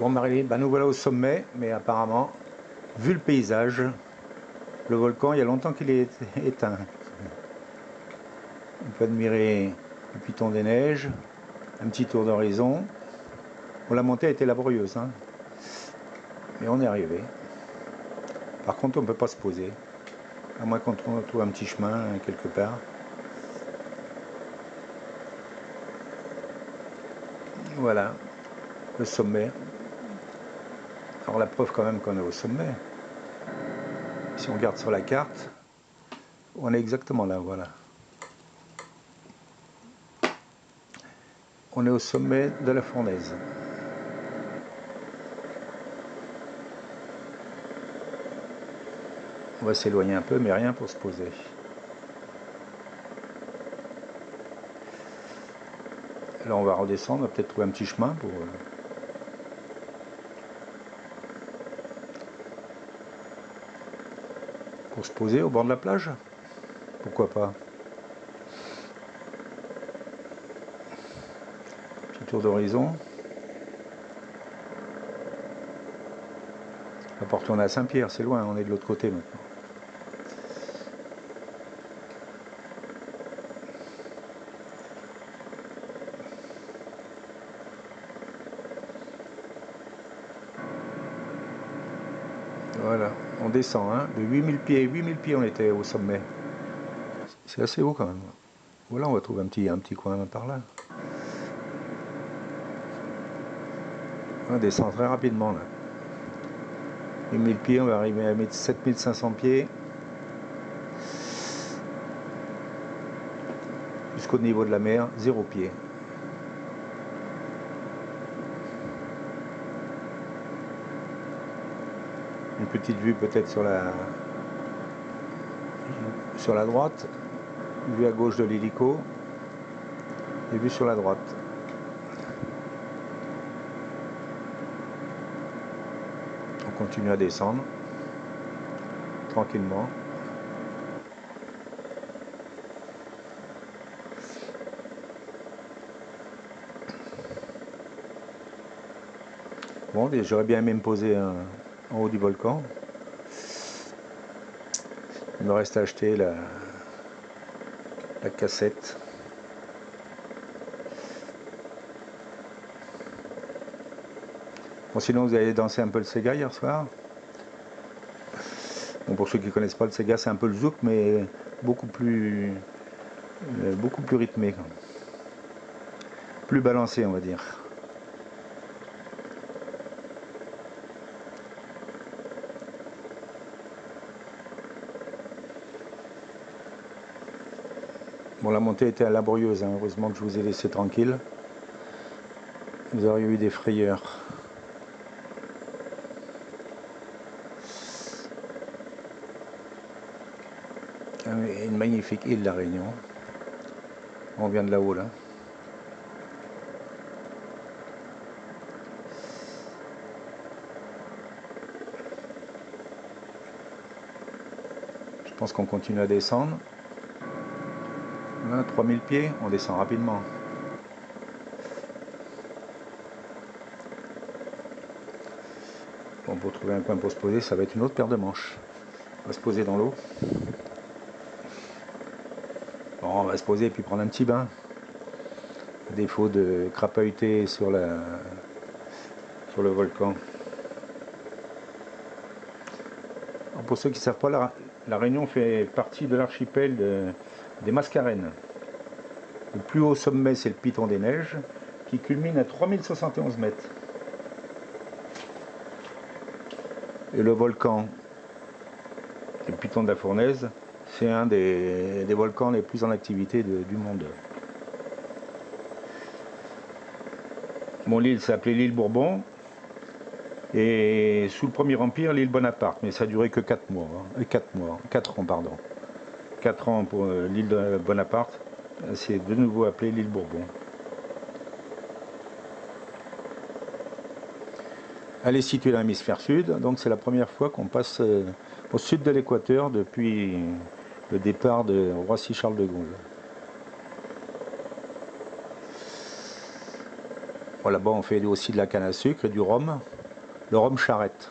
Bon Marie, nous voilà au sommet, mais apparemment, vu le paysage, le volcan, il y a longtemps qu'il est éteint. On peut admirer le piton des neiges, un petit tour d'horizon. Bon, la montée a été laborieuse, hein, mais on est arrivé. Par contre, on ne peut pas se poser, à moins qu'on trouve un petit chemin quelque part. Voilà, le sommet. Alors la preuve quand même qu'on est au sommet. Si on regarde sur la carte, on est exactement là, voilà. On est au sommet de la fournaise. On va s'éloigner un peu, mais rien pour se poser. Là, on va redescendre, on va peut-être trouver un petit chemin pour se poser au bord de la plage. Pourquoi pas? Petit tour d'horizon. On va pas retourner à Saint-Pierre, c'est loin, on est de l'autre côté maintenant. Voilà, on descend, hein, de 8000 pieds on était au sommet. C'est assez haut quand même. Voilà, on va trouver un petit coin par là. On descend très rapidement là. 8000 pieds, on va arriver à 7500 pieds. Jusqu'au niveau de la mer, 0 pied. Une petite vue peut-être sur la droite, vue à gauche de l'hélico et vue sur la droite. On continue à descendre tranquillement. Bon, j'aurais bien aimé me poser en haut du volcan. Il me reste à acheter la cassette. Bon, sinon vous allez danser un peu le Sega hier soir. Bon, pour ceux qui ne connaissent pas le Sega, c'est un peu le zouk, mais beaucoup plus rythmé, plus balancé, on va dire. Bon, la montée était laborieuse, hein. Heureusement que je vous ai laissé tranquille. Vous auriez eu des frayeurs. Une magnifique île, la Réunion. On vient de là-haut, là. Je pense qu'on continue à descendre. Là, 3000 pieds, on descend rapidement. Bon, pour trouver un coin pour se poser, ça va être une autre paire de manches. On va se poser dans l'eau. Bon, on va se poser et puis prendre un petit bain. À défaut de crapahuter sur le volcan. Alors pour ceux qui ne savent pas, la Réunion fait partie de l'archipel des Mascareines. Le plus haut sommet, c'est le Piton des Neiges, qui culmine à 3071 mètres. Et le volcan, le Piton de la Fournaise, c'est un des volcans les plus en activité du monde. Bon, l'île s'appelait l'île Bourbon, et sous le Premier Empire, l'île Bonaparte, mais ça a duré que 4 ans, pardon. 4 ans pour l'île de Bonaparte, c'est de nouveau appelé l'île Bourbon. Elle est située dans l'hémisphère sud, donc c'est la première fois qu'on passe au sud de l'équateur depuis le départ de Roissy-Charles de Gaulle. Bon, là-bas, on fait aussi de la canne à sucre et du rhum. Le rhum charrette.